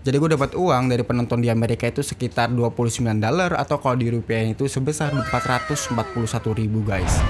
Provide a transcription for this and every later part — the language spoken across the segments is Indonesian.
Jadi gue dapat uang dari penonton di Amerika itu sekitar $29 atau kalau di rupiah itu sebesar 441.000 guys.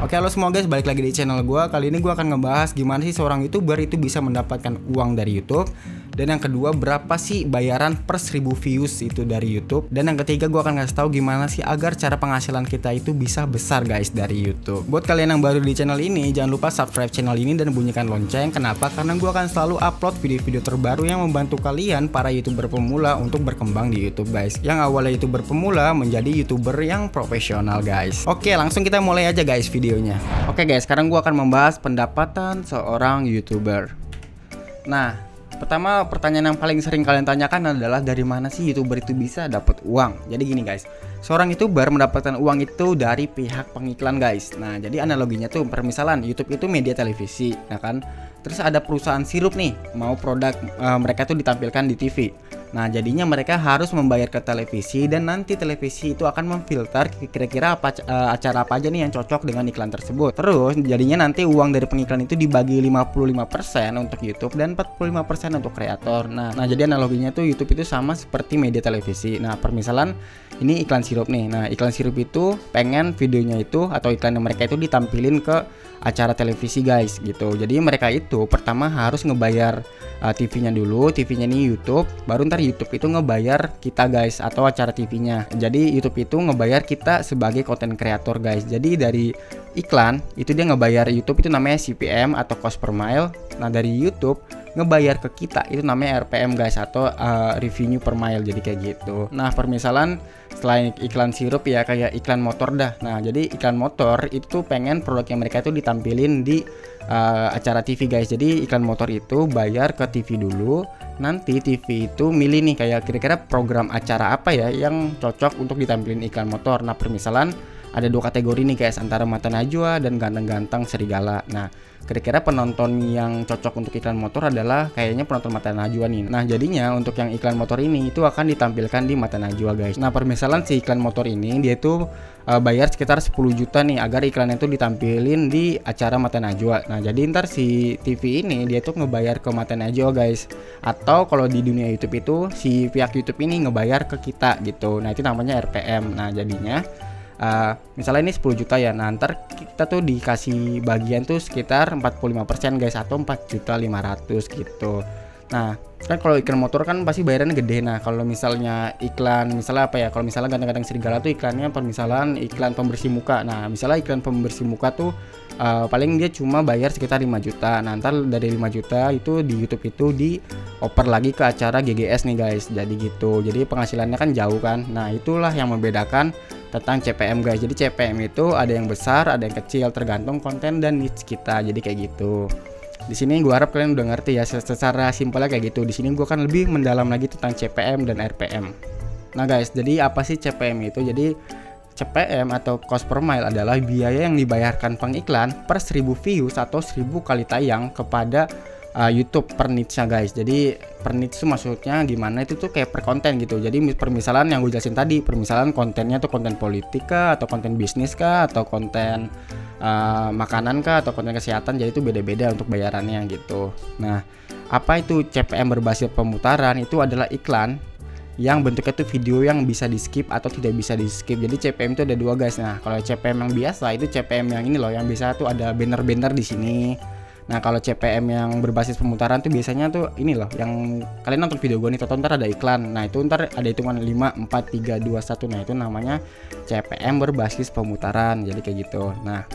Oke, halo semua guys, balik lagi di channel gue. Kali ini gue akan ngebahas gimana sih seorang YouTuber itu bisa mendapatkan uang dari YouTube. Dan yang kedua, berapa sih bayaran per 1000 views itu dari YouTube. Dan yang ketiga, gue akan ngasih tahu gimana sih agar cara penghasilan kita itu bisa besar guys dari YouTube. Buat kalian yang baru di channel ini, jangan lupa subscribe channel ini dan bunyikan lonceng. Kenapa? Karena gue akan selalu upload video-video terbaru yang membantu kalian para YouTuber pemula untuk berkembang di YouTube guys. Yang awalnya YouTuber pemula menjadi YouTuber yang profesional guys. Oke, langsung kita mulai aja guys videonya. Oke guys, sekarang gue akan membahas pendapatan seorang YouTuber. Nah, pertama, pertanyaan yang paling sering kalian tanyakan adalah dari mana sih YouTuber itu bisa dapat uang. Jadi gini guys, seorang YouTuber mendapatkan uang itu dari pihak pengiklan guys. Nah, jadi analoginya tuh permisalan YouTube itu media televisi, ya kan? Terus ada perusahaan sirup nih, mau produk mereka tuh ditampilkan di TV. Nah, jadinya mereka harus membayar ke televisi dan nanti televisi itu akan memfilter kira-kira acara apa aja nih yang cocok dengan iklan tersebut. Terus jadinya nanti uang dari pengiklan itu dibagi 55% untuk YouTube dan 45% untuk kreator. Nah, jadi analoginya tuh YouTube itu sama seperti media televisi. Nah, permisalan ini iklan sirup nih. Nah, iklan sirup itu pengen videonya itu atau iklan mereka itu ditampilin ke acara televisi guys gitu. Jadi mereka itu pertama harus ngebayar TV-nya dulu, TV-nya nih YouTube, baru ntar YouTube itu ngebayar kita guys atau acara TV-nya. Jadi YouTube itu ngebayar kita sebagai content creator guys. Jadi dari iklan itu dia ngebayar YouTube itu namanya CPM atau cost per mile. Nah, dari YouTube ngebayar ke kita itu namanya RPM guys atau revenue per mile, jadi kayak gitu. Nah, permisalan selain iklan sirup ya kayak iklan motor dah. Nah, jadi iklan motor itu pengen produknya mereka itu ditampilin di acara TV guys. Jadi iklan motor itu bayar ke TV dulu, nanti TV itu milih nih kayak kira-kira program acara apa ya yang cocok untuk ditampilin iklan motor. Nah, permisalan ada dua kategori nih guys, antara mata najwa dan ganteng-ganteng serigala. Nah, kira-kira penonton yang cocok untuk iklan motor adalah kayaknya penonton mata najwa nih. Nah, jadinya untuk yang iklan motor ini itu akan ditampilkan di mata najwa guys. Nah, permisalan si iklan motor ini dia itu bayar sekitar 10 juta nih agar iklannya itu ditampilin di acara mata najwa. Nah, jadi ntar si TV ini dia tuh ngebayar ke mata najwa guys. Atau kalau di dunia YouTube itu si pihak YouTube ini ngebayar ke kita gitu. Nah, itu namanya RPM. Nah, jadinya misalnya ini 10 juta ya. Nah, ntar kita tuh dikasih bagian tuh sekitar 45% guys atau 4.500.000 gitu. Nah, kan kalau iklan motor kan pasti bayarannya gede. Nah, kalau misalnya iklan misalnya apa ya, kalau misalnya ganteng-ganteng serigala tuh iklannya permisalan iklan pembersih muka. Nah, misalnya iklan pembersih muka tuh paling dia cuma bayar sekitar 5 juta. Nah, ntar dari 5 juta itu di YouTube itu dioper lagi ke acara GGS nih guys. Jadi gitu. Jadi penghasilannya kan jauh kan. Nah, itulah yang membedakan tentang CPM guys. Jadi CPM itu ada yang besar, ada yang kecil, tergantung konten dan niche kita. Jadi kayak gitu. Di sini gue harap kalian udah ngerti ya, secara simpelnya kayak gitu. Di sini gue akan lebih mendalam lagi tentang CPM dan RPM. Nah guys, jadi apa sih CPM itu? Jadi CPM atau cost per mile adalah biaya yang dibayarkan pengiklan per 1000 views atau 1000 kali tayang kepada YouTube per niche-nya guys. Jadi per niche itu maksudnya gimana, itu tuh kayak per konten gitu. Jadi permisalan yang gue jelasin tadi, permisalan kontennya tuh konten politik kah, atau konten bisnis kah, atau konten makanan kah, atau konten kesehatan. Jadi itu beda-beda untuk bayarannya gitu. Nah, apa itu CPM berbasis pemutaran? Itu adalah iklan yang bentuknya tuh video yang bisa di skip atau tidak bisa di skip. Jadi CPM itu ada dua guys. Nah, kalau CPM yang biasa itu CPM yang ini loh, yang bisa tuh ada banner-banner di sini. Nah, kalau CPM yang berbasis pemutaran tuh biasanya tuh ini loh, yang kalian nonton video gue nih, ntar ada iklan. Nah, itu ntar ada hitungan 5, 4, 3, 2, 1. Nah, itu namanya CPM berbasis pemutaran. Jadi kayak gitu. Nah,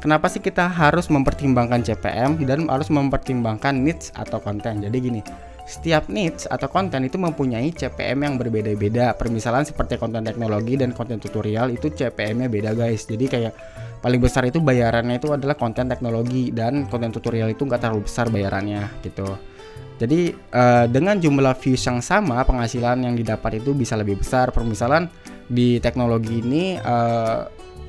kenapa sih kita harus mempertimbangkan CPM dan harus mempertimbangkan niche atau konten? Jadi gini, setiap niche atau konten itu mempunyai CPM yang berbeda-beda. Permisalan seperti konten teknologi dan konten tutorial itu CPM-nya beda guys. Jadi kayak paling besar itu bayarannya itu adalah konten teknologi, dan konten tutorial itu nggak terlalu besar bayarannya gitu. Jadi dengan jumlah views yang sama, penghasilan yang didapat itu bisa lebih besar. Permisalan di teknologi ini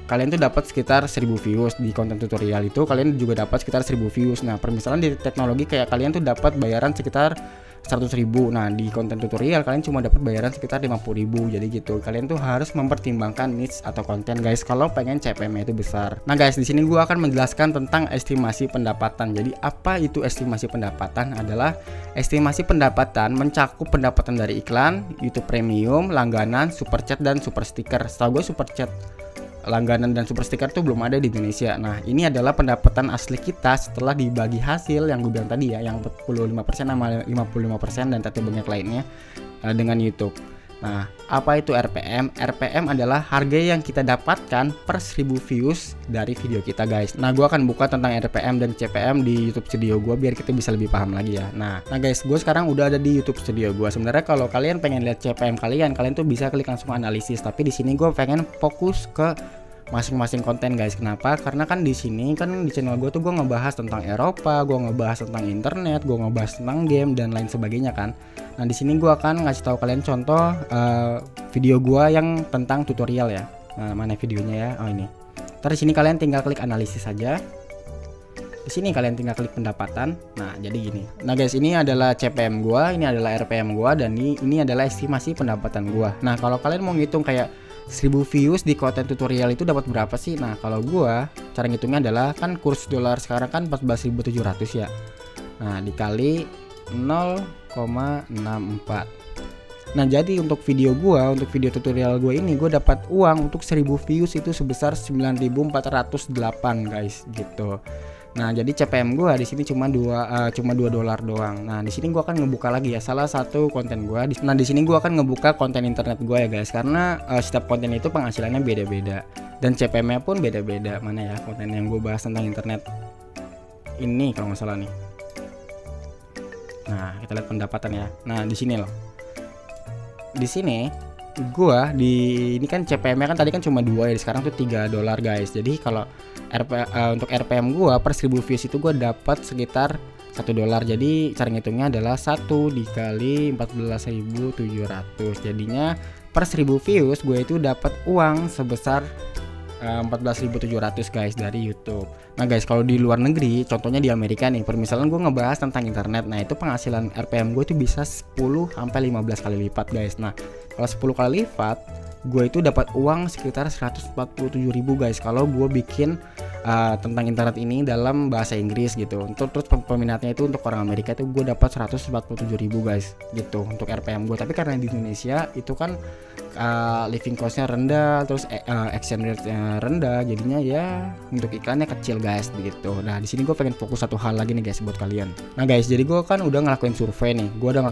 kalian tuh dapat sekitar 1000 views. Di konten tutorial itu kalian juga dapat sekitar 1000 views. Nah, permisalan di teknologi kayak kalian tuh dapat bayaran sekitar 100.000. Nah, di konten tutorial kalian cuma dapat bayaran sekitar 50.000. Jadi gitu. Kalian tuh harus mempertimbangkan niche atau konten guys kalau pengen CPM itu besar. Nah, guys, di sini gua akan menjelaskan tentang estimasi pendapatan. Jadi, apa itu estimasi pendapatan? Adalah estimasi pendapatan mencakup pendapatan dari iklan, YouTube Premium, langganan, super chat dan super sticker. Setahu gue super chat, langganan dan super sticker tuh belum ada di Indonesia. Nah, ini adalah pendapatan asli kita setelah dibagi hasil yang gue bilang tadi ya, yang 45% sama 55% dan tadi banyak lainnya dengan YouTube. Nah, apa itu RPM? RPM adalah harga yang kita dapatkan per 1000 views dari video kita guys. Nah, gue akan buka tentang RPM dan CPM di YouTube Studio gue biar kita bisa lebih paham lagi ya. Nah guys, gue sekarang udah ada di YouTube Studio gue. Sebenarnya kalau kalian pengen lihat CPM kalian tuh bisa klik langsung analisis. Tapi di sini gue pengen fokus ke masing-masing konten guys. Kenapa? Karena kan di sini kan di channel gue tuh gue ngebahas tentang Eropa, gue ngebahas tentang internet, gue ngebahas tentang game dan lain sebagainya kan. Nah, di sini gue akan ngasih tahu kalian contoh video gue yang tentang tutorial ya. Nah, mana videonya ya? Oh, ini. Ntar di sini kalian tinggal klik analisis saja. Di sini kalian tinggal klik pendapatan. Nah, jadi gini. Nah guys, ini adalah CPM gua, ini adalah RPM gua, dan ini adalah estimasi pendapatan gua. Nah, kalau kalian mau ngitung kayak 1000 views di konten tutorial itu dapat berapa sih? Nah, kalau gua cara ngitungnya adalah kan kurs dolar sekarang kan 14.700 ya. Nah, dikali 0,64. Nah, jadi untuk video tutorial gua ini gua dapat uang untuk 1000 views itu sebesar 9.408 guys gitu. Nah, jadi CPM gua di sini cuma 2 dolar doang. Nah, di sini gua akan ngebuka lagi ya salah satu konten gua. Nah, di sini gua akan ngebuka konten internet gua ya guys, karena setiap konten itu penghasilannya beda-beda dan CPM-nya pun beda-beda. Mana ya konten yang gua bahas tentang internet ini kalau nggak salah nih. Nah, kita lihat pendapatan ya. Nah, di sini loh. Di sini gua ini kan CPM-nya kan tadi kan cuma 2 ya, sekarang tuh 3 dolar guys. Jadi kalau untuk RPM gua per 1000 views itu gua dapat sekitar 1 dolar. Jadi cara ngitungnya adalah 1 dikali 14.700. Jadinya per 1000 views gue itu dapat uang sebesar 14.700 guys dari YouTube. Nah guys, kalau di luar negeri, contohnya di Amerika nih, permisalan gue ngebahas tentang internet. Nah, itu penghasilan RPM gue itu bisa 10 sampai 15 kali lipat guys. Nah, kalau 10 kali lipat gue itu dapat uang sekitar 147.000 guys kalau gue bikin tentang internet ini dalam bahasa Inggris gitu. Terus peminatnya itu untuk orang Amerika itu gue dapat 147.000 guys gitu untuk RPM gue. Tapi karena di Indonesia itu kan living costnya rendah, terus exchange rate-nya rendah, jadinya ya untuk iklannya kecil guys gitu. Nah, di sini gue pengen fokus satu hal lagi nih guys buat kalian. Nah guys, jadi gue kan udah ngelakuin survei nih. Gue udah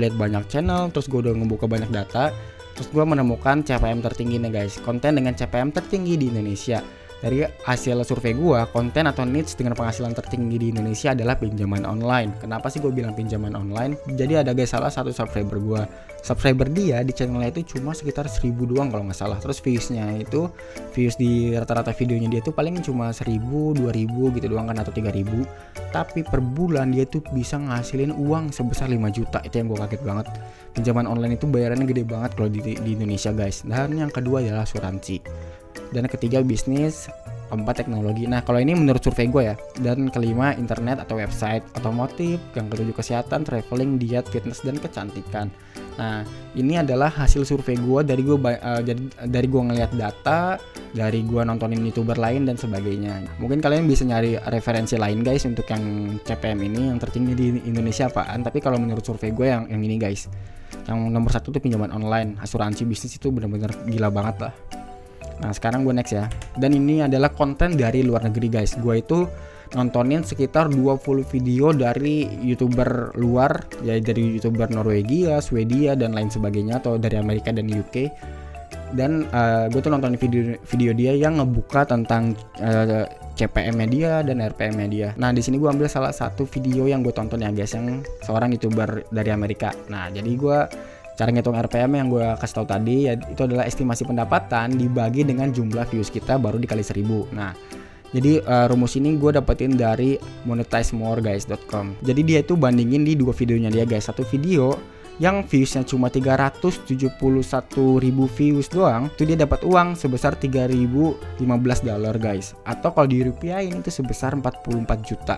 lihat banyak channel, terus gue udah ngebuka banyak data. Terus gue menemukan CPM tertinggi nih guys, konten dengan CPM tertinggi di Indonesia. Dari hasil survei gue, konten atau niche dengan penghasilan tertinggi di Indonesia adalah pinjaman online. Kenapa sih gue bilang pinjaman online? Jadi ada guys salah satu subscriber gue, subscriber dia di channelnya itu cuma sekitar 1000 doang kalau nggak salah. Terus views di rata-rata videonya dia tuh paling cuma 1000, 2000 gitu doang kan, atau 3000. Tapi per bulan dia tuh bisa ngasilin uang sebesar 5 juta. Itu yang gue kaget banget. Pinjaman online itu bayarannya gede banget kalau di Indonesia guys. Dan yang kedua adalah asuransi. Dan ketiga bisnis, keempat teknologi. Nah, kalau ini menurut survei gue ya. Dan kelima internet atau website, otomotif, yang ketujuh kesehatan, traveling, diet, fitness dan kecantikan. Nah, ini adalah hasil survei gue dari gue ngelihat data, dari gue nontonin YouTuber lain dan sebagainya. Mungkin kalian bisa nyari referensi lain guys untuk yang CPM ini yang tertinggi di Indonesia apaan. Tapi kalau menurut survei gue yang ini guys, yang nomor 1 tuh pinjaman online, asuransi, bisnis itu benar-benar gila banget lah. Nah, sekarang gue next ya. Dan ini adalah konten dari luar negeri guys. Gue itu nontonin sekitar 20 video dari YouTuber luar, ya dari YouTuber Norwegia, Swedia dan lain sebagainya, atau dari Amerika dan UK. Dan gue tuh nontonin video dia yang ngebuka tentang CPM-nya dia dan RPM-nya dia. Nah, di sini gue ambil salah satu video yang gue tonton ya guys, yang seorang YouTuber dari Amerika. Nah, jadi gue cara ngitung RPM yang gue kasih tahu tadi ya, itu adalah estimasi pendapatan dibagi dengan jumlah views kita baru dikali 1000. Nah, jadi rumus ini gue dapetin dari monetizemoreguys.com. Jadi dia itu bandingin di 2 videonya dia guys. Satu video yang viewsnya cuma 371.000 views doang, itu dia dapat uang sebesar $3.015 guys, atau kalau dirupiahin itu sebesar 44 juta.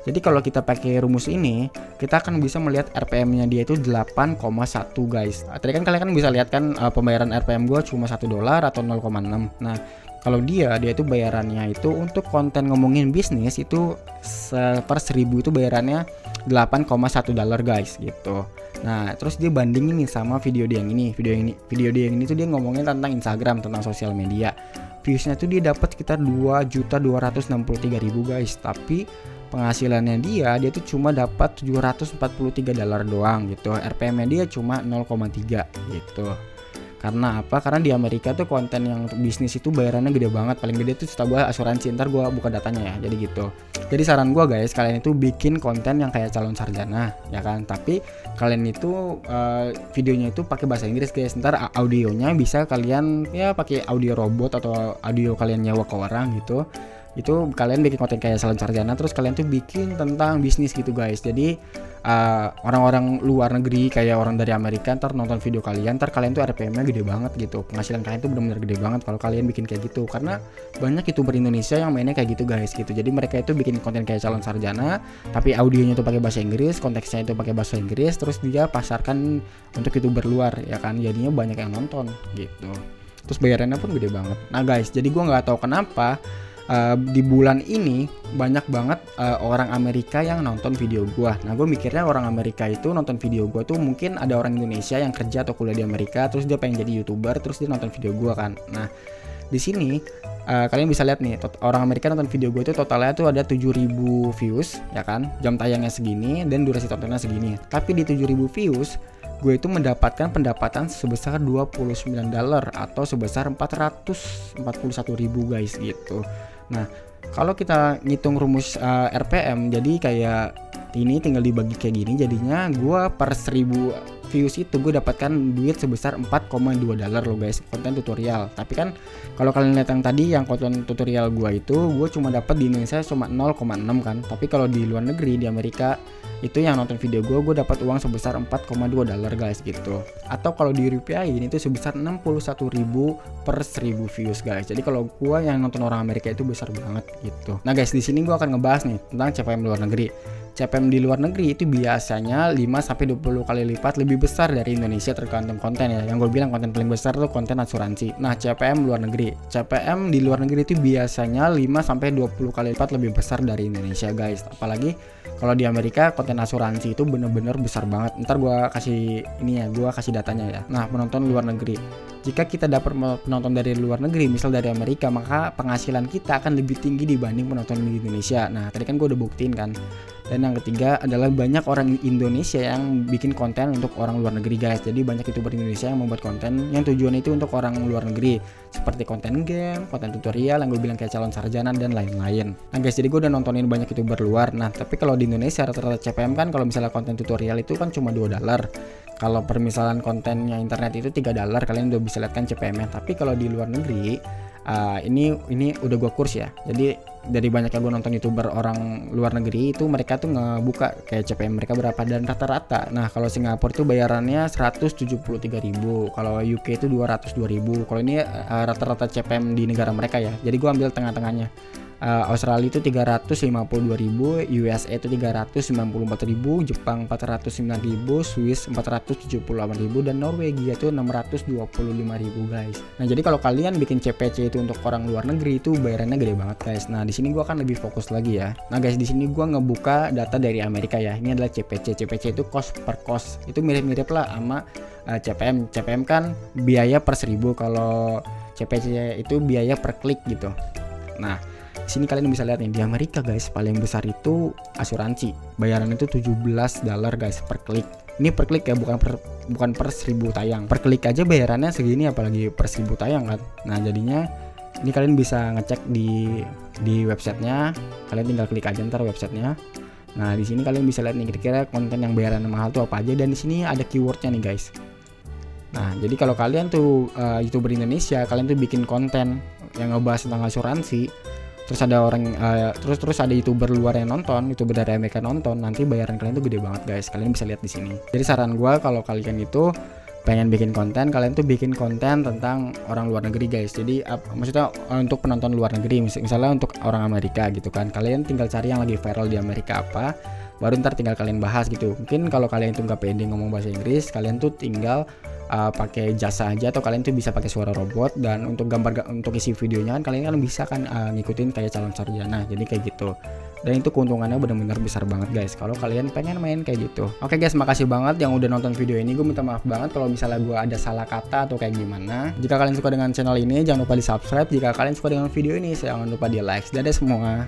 Jadi kalau kita pakai rumus ini, kita akan bisa melihat RPM-nya dia itu 8,1 guys. Tadi kan kalian kan bisa lihat kan pembayaran RPM gue cuma $1 atau 0,6. Nah, kalau dia itu bayarannya itu untuk konten ngomongin bisnis itu per 1000 itu bayarannya $8,1 guys gitu. Nah, terus dia bandingin nih sama video dia yang ini. Video dia yang ini tuh dia ngomongin tentang Instagram, tentang sosial media. Viewsnya tuh dia dapat sekitar 2.263.000 guys, tapi penghasilannya dia tuh cuma dapat $743 doang gitu. RPM-nya dia cuma 0,3 gitu. Karena apa? Karena di Amerika tuh konten yang untuk bisnis itu bayarannya gede banget. Paling gede tuh setahu gue asuransi. Ntar gue buka datanya ya. Jadi gitu. Jadi saran gue guys, kalian itu bikin konten yang kayak calon sarjana, ya kan? Tapi kalian itu videonya itu pakai bahasa Inggris guys. Ntar audionya bisa kalian ya pakai audio robot atau audio kalian nyewa ke orang gitu. Itu kalian bikin konten kayak calon sarjana, terus kalian tuh bikin tentang bisnis gitu guys. Jadi orang-orang luar negeri kayak orang dari Amerika ntar nonton video kalian, ntar kalian tuh RPM-nya gede banget gitu. Penghasilan kalian tuh benar-benar gede banget kalau kalian bikin kayak gitu. Karena banyak YouTuber Indonesia yang mainnya kayak gitu guys gitu. Jadi mereka itu bikin konten kayak calon sarjana, tapi audionya tuh pakai bahasa Inggris, konteksnya itu pakai bahasa Inggris, terus dia pasarkan untuk YouTuber luar, ya kan. Jadinya banyak yang nonton gitu. Terus bayarannya pun gede banget. Nah guys, jadi gua nggak tahu kenapa di bulan ini banyak banget orang Amerika yang nonton video gua. Nah, gue mikirnya orang Amerika itu nonton video gua tuh mungkin ada orang Indonesia yang kerja atau kuliah di Amerika, terus dia pengen jadi YouTuber, terus dia nonton video gua kan. Nah, di sini kalian bisa lihat nih, orang Amerika nonton video gue itu totalnya tuh ada 7.000 views, ya kan? Jam tayangnya segini dan durasi tontonnya segini. Tapi di 7.000 views gue itu mendapatkan pendapatan sebesar $29 atau sebesar 441.000 guys gitu. Nah, kalau kita ngitung rumus RPM, jadi kayak ini tinggal dibagi kayak gini, jadinya gue per 1000 views itu gue dapatkan duit sebesar $4,2 loh guys, konten tutorial. Tapi kan kalau kalian lihat yang tadi yang konten tutorial gue itu gue cuma dapat di Indonesia cuma 0,6 kan. Tapi kalau di luar negeri di Amerika itu yang nonton video gue dapat uang sebesar $4,2 guys gitu. Atau kalau dirupiahin itu sebesar 61.000 per 1000 views guys. Jadi kalau gue yang nonton orang Amerika itu besar banget gitu. Nah guys, di sini gue akan ngebahas nih tentang CPM luar negeri. CPM di luar negeri itu biasanya 5-20 kali lipat lebih besar dari Indonesia tergantung konten ya. Yang gue bilang konten paling besar tuh konten asuransi. Nah, CPM luar negeri. CPM di luar negeri itu biasanya 5-20 kali lipat lebih besar dari Indonesia guys. Apalagi kalau di Amerika konten asuransi itu bener-bener besar banget. Ntar gue kasih ini ya, gue kasih datanya ya. Nah, penonton luar negeri. Jika kita dapat penonton dari luar negeri, misal dari Amerika, maka penghasilan kita akan lebih tinggi dibanding penonton di Indonesia. Nah, tadi kan gue udah buktiin kan. Dan yang ketiga adalah banyak orang Indonesia yang bikin konten untuk orang luar negeri guys. Jadi banyak YouTuber Indonesia yang membuat konten yang tujuannya itu untuk orang luar negeri, seperti konten game, konten tutorial yang gue bilang kayak calon sarjana dan lain-lain. Nah guys, jadi gue udah nontonin banyak YouTuber luar. Nah, tapi kalau di Indonesia rata-rata CPM kan kalau misalnya konten tutorial itu kan cuma $2. Kalau permisalan kontennya internet itu $3, kalian udah bisa lihat kan CPM-nya. Tapi kalau di luar negeri ini udah gua kurs ya. Jadi dari banyak yang gue nonton YouTuber orang luar negeri itu mereka tuh ngebuka kayak CPM mereka berapa dan rata-rata. Nah, kalau Singapura itu bayarannya 173.000, kalau UK itu 202.000. Kalau ini rata-rata CPM di negara mereka ya. Jadi gua ambil tengah-tengahnya. Australia itu 352.000, USA itu 394.000, Jepang 409.000, Swiss 478.000 dan Norwegia itu 625.000 guys. Nah, jadi kalau kalian bikin CPC itu untuk orang luar negeri itu bayarannya gede banget guys. Nah, di sini gua akan lebih fokus lagi ya. Nah, guys, di sini gua ngebuka data dari Amerika ya. Ini adalah CPC. CPC itu cost per cost. Itu mirip-mirip lah sama CPM. CPM kan biaya per 1000, kalau CPC itu biaya per klik gitu. Nah, di sini kalian bisa lihat nih, di Amerika guys paling besar itu asuransi. Bayaran itu $17 guys per klik. Ini per klik ya, bukan per 1000 tayang. Per klik aja bayarannya segini, apalagi per 1000 tayang kan. Nah, jadinya ini kalian bisa ngecek di websitenya. Kalian tinggal klik aja ntar websitenya. Nah, di sini kalian bisa lihat nih kira-kira konten yang bayarannya mahal tuh apa aja, dan di sini ada keywordnya nih guys. Nah, jadi kalau kalian tuh YouTuber Indonesia, kalian tuh bikin konten yang ngebahas tentang asuransi, terus ada orang terus ada YouTuber luar yang nonton, YouTuber dari Amerika nonton, nanti bayaran kalian tuh gede banget guys. Kalian bisa lihat di sini. Jadi saran gue kalau kalian itu pengen bikin konten, kalian tuh bikin konten tentang orang luar negeri guys. Jadi maksudnya untuk penonton luar negeri, misalnya untuk orang Amerika gitu kan, kalian tinggal cari yang lagi viral di Amerika apa, baru ntar tinggal kalian bahas gitu. Mungkin kalau kalian tuh nggak pede ngomong bahasa Inggris, kalian tuh tinggal pakai jasa aja, atau kalian tuh bisa pakai suara robot. Dan untuk untuk isi videonya kan kalian kan bisa kan ngikutin kayak calon sarjana, jadi kayak gitu. Dan itu keuntungannya benar-benar besar banget guys kalau kalian pengen main kayak gitu. Oke guys, makasih banget yang udah nonton video ini. Gue minta maaf banget kalau misalnya gue ada salah kata atau kayak gimana. Jika kalian suka dengan channel ini, jangan lupa di subscribe. Jika kalian suka dengan video ini, jangan lupa di like. Dadah semua.